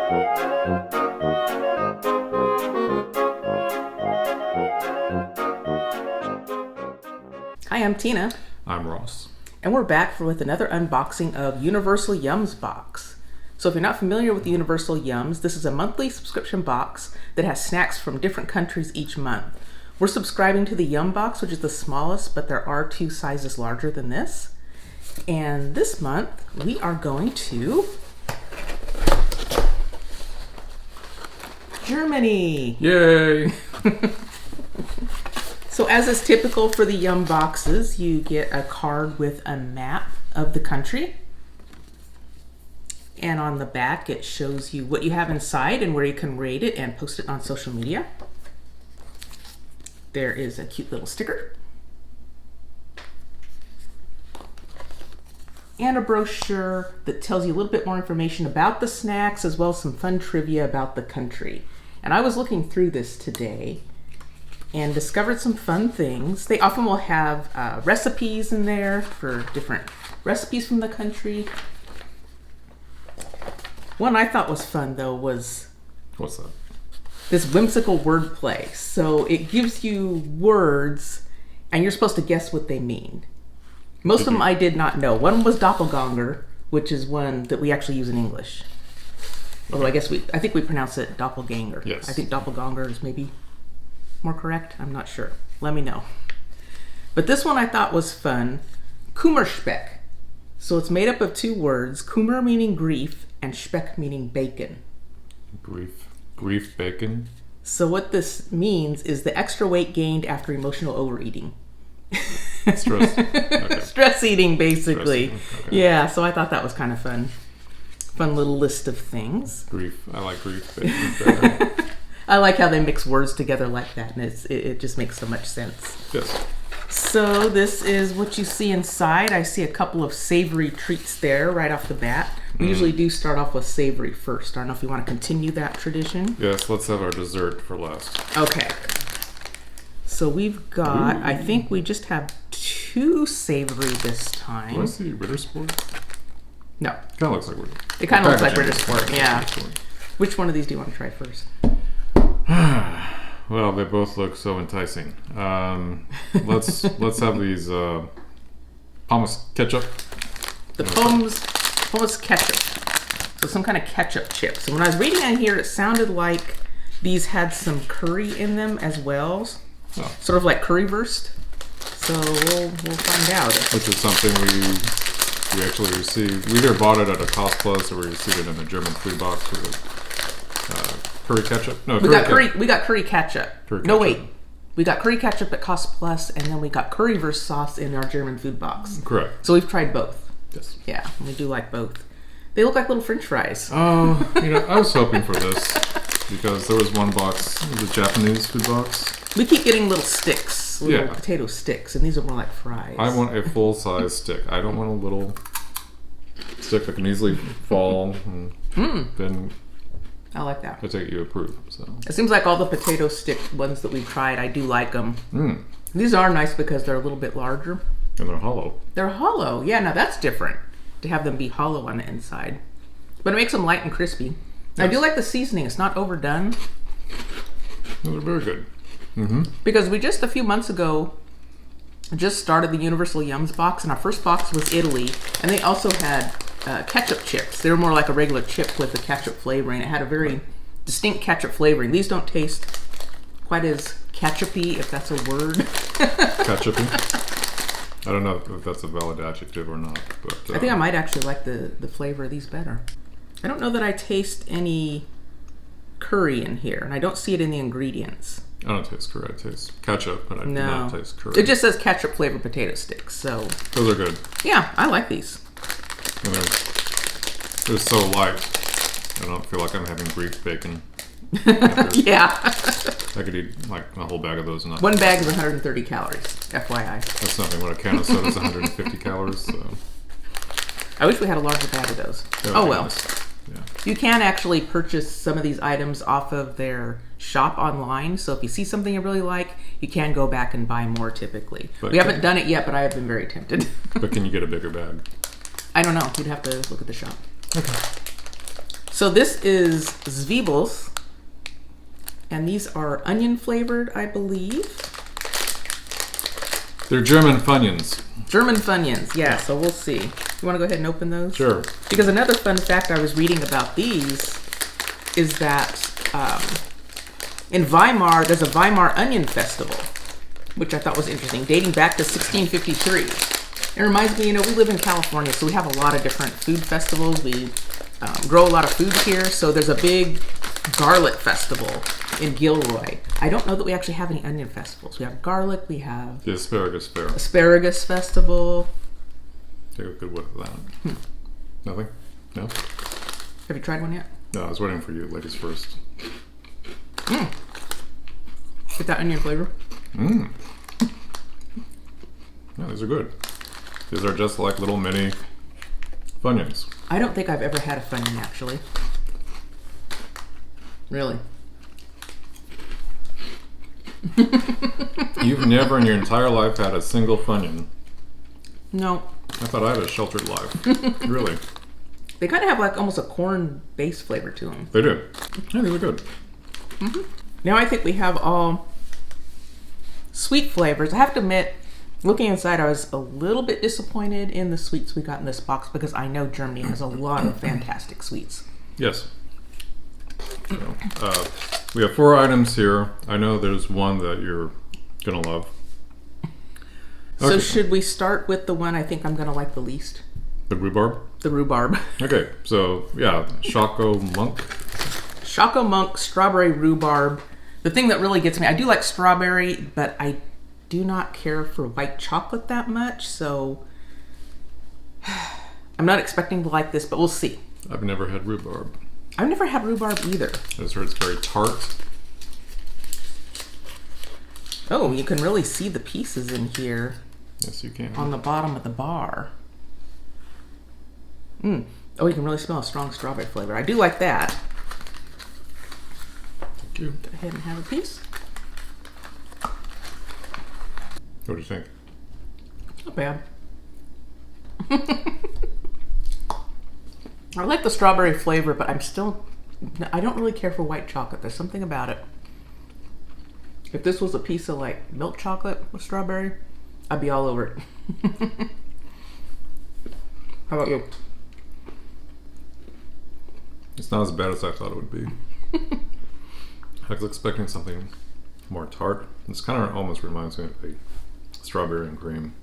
Hi, I'm Tina. I'm Ross. And we're back with another unboxing of Universal Yums box. So if you're not familiar with Universal Yums, this is a monthly subscription box that has snacks from different countries each month. We're subscribing to the Yum box, which is the smallest, but there are two sizes larger than this. And this month, we are going to Germany. Yay! So as is typical for the Yum boxes, you get a card with a map of the country. And on the back, it shows you what you have inside and where you can rate it and post it on social media. There is a cute little sticker. And a brochure that tells you a little bit more information about the snacks as well as some fun trivia about the country. And I was looking through this today and discovered some fun things. They often will have recipes in there for different recipes from the country. One I thought was fun though was... What's that? This whimsical wordplay. So it gives you words and you're supposed to guess what they mean. Most of them I did not know. One was doppelganger, which is one that we actually use in English. Although I think we pronounce it doppelganger. Yes. I think doppelganger is maybe more correct. I'm not sure. Let me know. But this one I thought was fun. Kummerspeck. So it's made up of two words. Kummer meaning grief and speck meaning bacon. Grief bacon? So what this means is the extra weight gained after emotional overeating. Stress. Okay. Stress eating, basically. Okay. Yeah, so I thought that was kind of fun. Fun little list of things. Grief. I like grief bacon better. I like how they mix words together like that, and it just makes so much sense. Yes. So this is what you see inside. I see a couple of savory treats there right off the bat. We usually do start off with savory first. I don't know if you want to continue that tradition. Yes, let's have our dessert for last. Okay. So we've got, I think we just have two savory this time. Do I see Ritter Sport? No. Kind of looks like Ritter. It kind of looks like Ritter Sport, yeah. Which one of these do you want to try first? Well, they both look so enticing. Let's have these pommes ketchup. The pommes ketchup. So some kind of ketchup chips. And when I was reading on here, it sounded like these had some curry in them as well. Oh. Sort of like currywurst. So we'll find out. Which is something we actually received. We either bought it at a Cost Plus or we received it in a German food box with curry ketchup. No, we got curry ketchup. No, wait. We got curry ketchup at Cost Plus, and then we got currywurst sauce in our German food box. Correct. So we've tried both. Yes. Yeah, we do like both. They look like little French fries. Oh, I was hoping for this because there was one box, it was a Japanese food box. We keep getting little sticks, little potato sticks, and these are more like fries. I want a full-size stick. I don't want a little stick that can easily fall. And then I like that. I take it you approve. So it seems like all the potato stick ones that we've tried, I do like them. These are nice because they're a little bit larger. And they're hollow. They're hollow. Yeah, now that's different to have them be hollow on the inside. But it makes them light and crispy. Yes. I do like the seasoning. It's not overdone. They're very good. Because we just a few months ago just started the Universal Yums box, and our first box was Italy, and they also had ketchup chips. They were more like a regular chip with a ketchup flavoring. It had a very distinct ketchup flavoring. These don't taste quite as ketchupy, if that's a word. Ketchupy? I don't know if that's a valid adjective or not. But I think I might actually like the flavor of these better. I don't know that I taste any curry in here, and I don't see it in the ingredients. I don't taste curry. I taste ketchup, but I do not taste curry. It just says ketchup flavored potato sticks, so... Those are good. Yeah, I like these. And they're so light. I don't feel like I'm having grief bacon. Yeah. I could eat like a whole bag of those. One bag is 130 calories, FYI. That's nothing. When a can of soda is 150 calories, so... I wish we had a larger bag of those. Oh well. Nice. Yeah. You can actually purchase some of these items off of their shop online. So if you see something you really like, you can go back and buy more typically. But we haven't done it yet, but I have been very tempted. But can you get a bigger bag? I don't know. You'd have to look at the shop. Okay. So this is Zwiebels, and these are onion flavored, I believe. They're German Funyuns. German Funyuns, yeah, so we'll see. You want to go ahead and open those? Sure. Because another fun fact I was reading about these is that in Weimar, there's a Weimar Onion Festival, which I thought was interesting, dating back to 1653. It reminds me, you know, we live in California, so we have a lot of different food festivals. We grow a lot of food here, so there's a big garlic festival in Gilroy. I don't know that we actually have any onion festivals. We have garlic, we have The asparagus fair. asparagus festival. Take a good whiff of that. Nothing? No? Have you tried one yet? No, I was waiting for you ladies first. Get that onion flavor. Yeah, these are good. These are just like little mini Funyuns. I don't think I've ever had a Funyun, actually. Really? You've never in your entire life had a single Funyun. No. I thought I had a sheltered life. Really? They kind of have like almost a corn-based flavor to them. They do. Yeah, these are good. Now I think we have all sweet flavors. I have to admit, looking inside, I was a little bit disappointed in the sweets we got in this box because I know Germany has a lot of fantastic sweets. Yes. So, we have 4 items here. I know there's one that you're going to love. So Okay. should we start with the one I think I'm going to like the least? The rhubarb? The rhubarb. Okay, so yeah, Choco Monk. Choco Monk Strawberry Rhubarb. The thing that really gets me, I do like strawberry, but I do not care for white chocolate that much, so I'm not expecting to like this, but we'll see. I've never had rhubarb. I've never had rhubarb either. I just heard it's very tart. Oh, you can really see the pieces in here Yes, you can. on the bottom of the bar. Oh, you can really smell a strong strawberry flavor. I do like that. Thank you. Go ahead and have a piece. What do you think? Not bad. I like the strawberry flavor, but I don't really care for white chocolate. There's something about it. If this was a piece of like milk chocolate with strawberry, I'd be all over it. How about you? It's not as bad as I thought it would be. I was expecting something more tart. This kind of almost reminds me of a strawberry and cream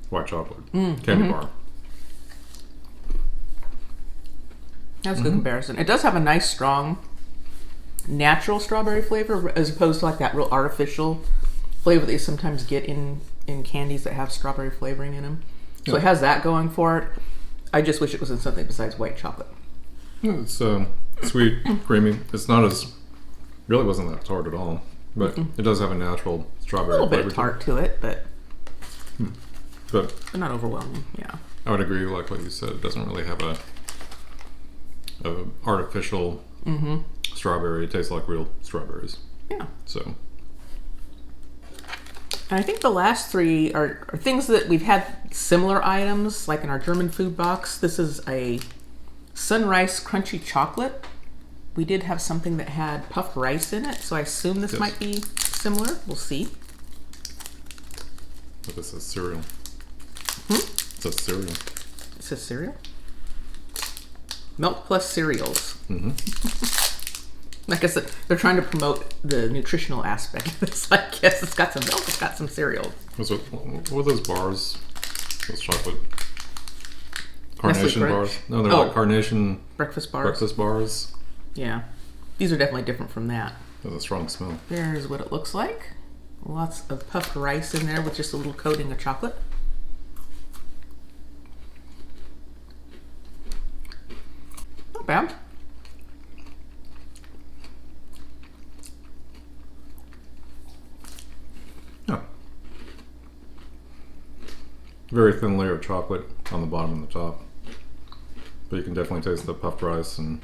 white chocolate candy bar. That's a good comparison. It does have a nice, strong, natural strawberry flavor as opposed to like that real artificial flavor that you sometimes get in candies that have strawberry flavoring in them. So it has that going for it. I just wish it was in something besides white chocolate. Yeah, it's sweet, creamy. It's not as, really wasn't that tart at all, but it does have a natural A strawberry little bit flavor of tart to it, but But not overwhelming. Yeah. I would agree, like what you said, it doesn't really have a artificial strawberry. It tastes like real strawberries. Yeah. So And I think the last 3 are things that we've had similar items, like in our German food box. This is a Sunrise Crunchy Chocolate. We did have something that had puffed rice in it, so I assume this might be similar. We'll see. but this is cereal. It's a cereal. It says cereal? Milk plus cereals. Like I said, they're trying to promote the nutritional aspect of this. I guess it's got some milk, it's got some cereal. What were those bars? Those chocolate carnation Nestle bars? Crunch? No, they're like carnation Breakfast bars. breakfast bars. Yeah. These are definitely different from that. There's a strong smell. There's what it looks like. Lots of puffed rice in there with just a little coating of chocolate. Not bad. Yeah. Very thin layer of chocolate on the bottom and the top. But you can definitely taste the puffed rice, and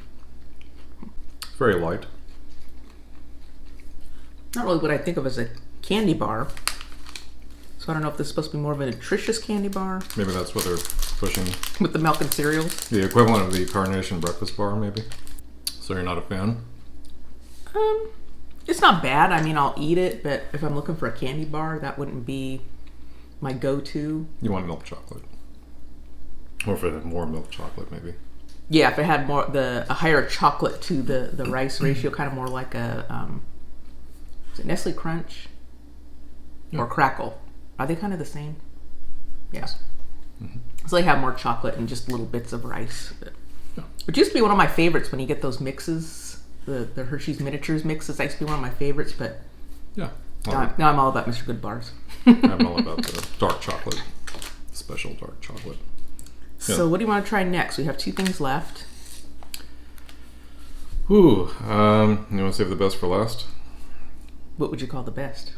it's very light. Not really what I think of as a candy bar. So I don't know if this is supposed to be more of a nutritious candy bar. Maybe that's what they're pushing. With the milk and cereals. The equivalent of the Carnation breakfast bar, maybe. So you're not a fan? It's not bad. I mean, I'll eat it, but if I'm looking for a candy bar, that wouldn't be my go-to. You want milk chocolate. Or if it had more milk chocolate, maybe. Yeah, if it had a higher chocolate to the rice ratio, kind of more like a is it Nestle Crunch or Crackle. Are they kind of the same? Yeah. Mm-hmm. So they have more chocolate and just little bits of rice. Which used to be one of my favorites when you get those mixes, the Hershey's Miniatures mixes. That used to be one of my favorites, but yeah. Now I'm all about Mr. Good bars. I'm all about the dark chocolate, special dark chocolate. Yeah. So what do you want to try next? We have 2 things left. Ooh, you want to save the best for last? What would you call the best?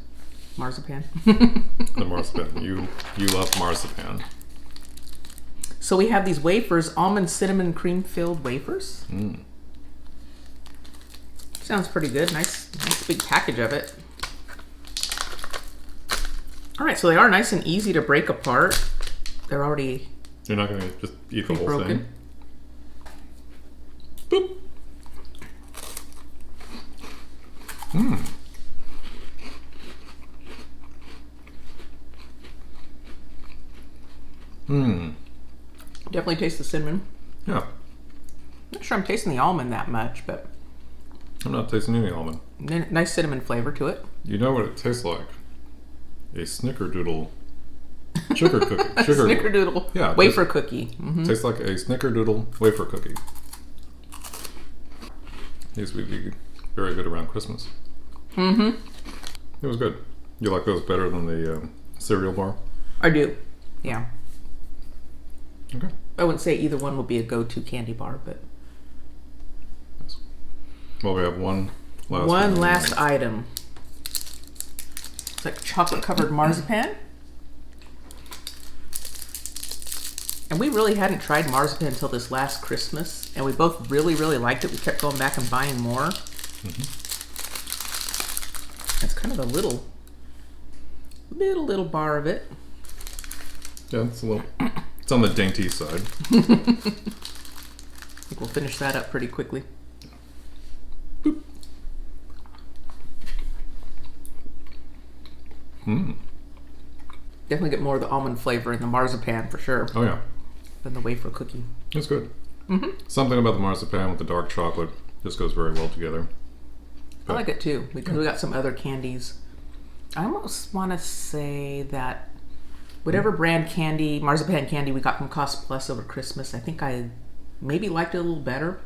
Marzipan? The marzipan. You love marzipan. So we have these wafers, almond cinnamon cream filled wafers. Sounds pretty good. Nice big package of it. All right, so they are nice and easy to break apart. They're already... You're not going to just eat the whole broken. Thing? Boop. Definitely taste the cinnamon. Yeah. Not sure I'm tasting the almond that much, but... I'm not tasting any almond. Nice cinnamon flavor to it. You know what it tastes like? A snickerdoodle sugar cookie. Snickerdoodle wafer cookie. Mm-hmm. Tastes like a snickerdoodle wafer cookie. These would be very good around Christmas. Mm-hmm. It was good. You like those better than the cereal bar? I do. Yeah. Okay. I wouldn't say either one would be a go-to candy bar, but... Yes. Well, we have one last item. It's like chocolate-covered marzipan. And we really hadn't tried marzipan until this last Christmas, and we both really, really liked it. We kept going back and buying more. Mm-hmm. It's kind of a little bar of it. Yeah, it's a little... It's on the dainty side. I think we'll finish that up pretty quickly. Boop. Definitely get more of the almond flavor in the marzipan for sure. Oh yeah. Than the wafer cookie. It's good. Mm-hmm. Something about the marzipan with the dark chocolate just goes very well together. But I like it too, because we got some other candies. I almost want to say that whatever brand candy, marzipan candy we got from Cost Plus over Christmas, I think I maybe liked it a little better.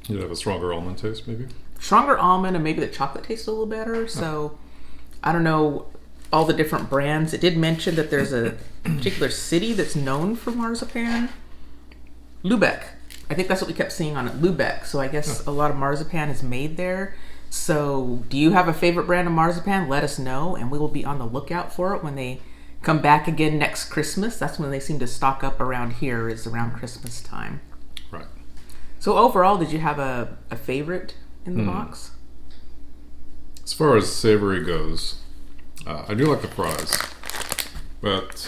You'd have a stronger almond taste, maybe? Stronger almond, and maybe the chocolate tastes a little better. So, I don't know all the different brands. It did mention that there's a particular city that's known for marzipan. Lübeck. I think that's what we kept seeing on it, Lübeck. So I guess a lot of marzipan is made there. So, do you have a favorite brand of marzipan? Let us know, and we will be on the lookout for it when they come back again next Christmas. That's when they seem to stock up around here, is around Christmas time. Right. So overall, did you have a favorite in the box? As far as savory goes, I do like the fries. But,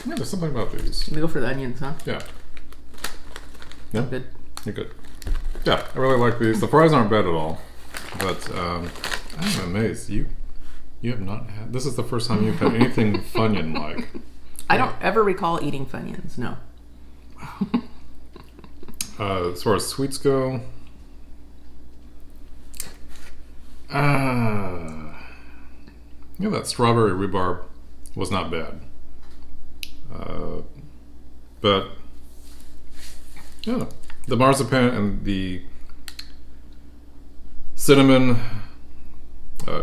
yeah, there's something about these. We go for the onions, huh? Yeah. Yeah? Good. You're good. Yeah, I really like these. The fries aren't bad at all. But, I'm amazed. You have not had... This is the first time you've had anything Funyun-like. I don't ever recall eating Funyuns, no. As far as sweets go... yeah, that strawberry rhubarb was not bad. But... yeah, the marzipan and the cinnamon...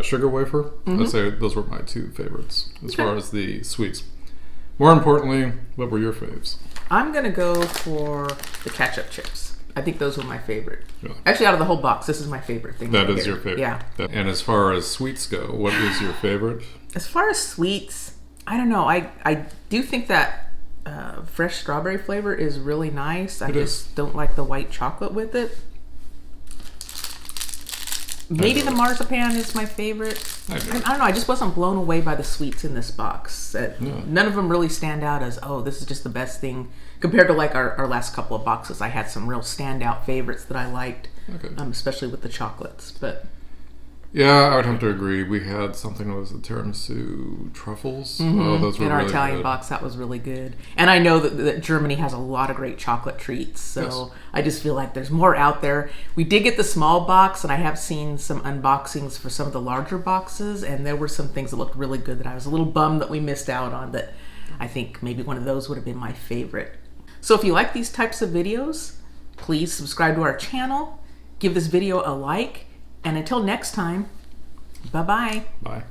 sugar wafer. I'd say those were my 2 favorites as far as the sweets. More importantly, what were your faves? I'm gonna go for the ketchup chips. I think those were my favorite. Really? Actually, out of the whole box, this is my favorite thing. That is your favorite. Yeah. And as far as sweets go, what is your favorite? As far as sweets, I don't know. I do think that fresh strawberry flavor is really nice. I just don't like the white chocolate with it. Maybe the marzipan is my favorite. I don't know. I just wasn't blown away by the sweets in this box. None of them really stand out as, oh, this is just the best thing. Compared to like our last couple of boxes, I had some real standout favorites that I liked, especially with the chocolates. But yeah, I would have to agree. We had something that was the tiramisu truffles. Oh, those were in our really Italian good. box, that was really good. And I know that Germany has a lot of great chocolate treats, so Yes. I just feel like there's more out there. We did get the small box, and I have seen some unboxings for some of the larger boxes, and there were some things that looked really good that I was a little bummed that we missed out on, that I think maybe one of those would have been my favorite. So if you like these types of videos, please subscribe to our channel, give this video a like, and until next time, bye-bye. Bye.